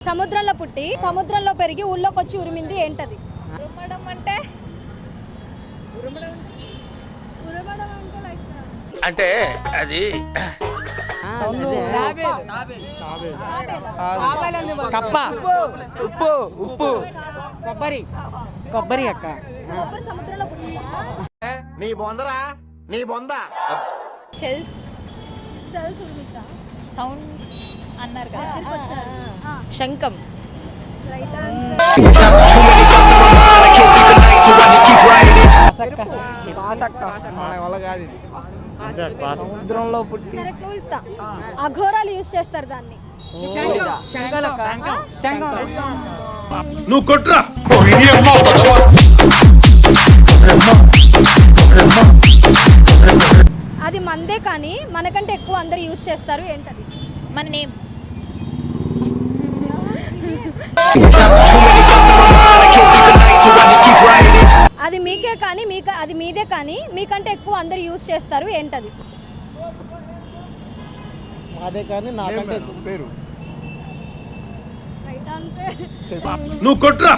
సముద్రంలో పుట్టి సముద్రంలో పెరిగి ఊళ్ళోకి వచ్చి ఉరిమింది ఏంటది? ఉరమడం అంటే అంటే అది కప్ప ఉప్పు ఉప్పు కొబ్బరి కొబ్బరి అక్క కొబ్బరి సముద్రంలో పుట్టిందా? నీ బొందరా నీ బొంద షెల్స్ షెల్స్ ఉరిమిద్దా? సౌండ్స్ అన్నారు కదా. దగ్గరికి వచ్చారు. శంఖం. రైట్ పాసక్క మన వల్ల కాదు ఇది. సముద్రంలో పుట్టి సరే క్లూ ఇస్తా. అఘోరాలు యూజ్ చేస్తారు దాన్ని. నువ్వు కొట్రా అది మందే కానీ మనకంటే ఎక్కువ అందరు యూజ్ చేస్తారు ఏంటది? మన నేమ్. అది మీకే కానీ అది మీదే కానీ మీకంటే ఎక్కువ అందరు యూజ్ చేస్తారు ఏంటది? అదే కానీ నాకంటే పేరు నువ్వు కొట్రా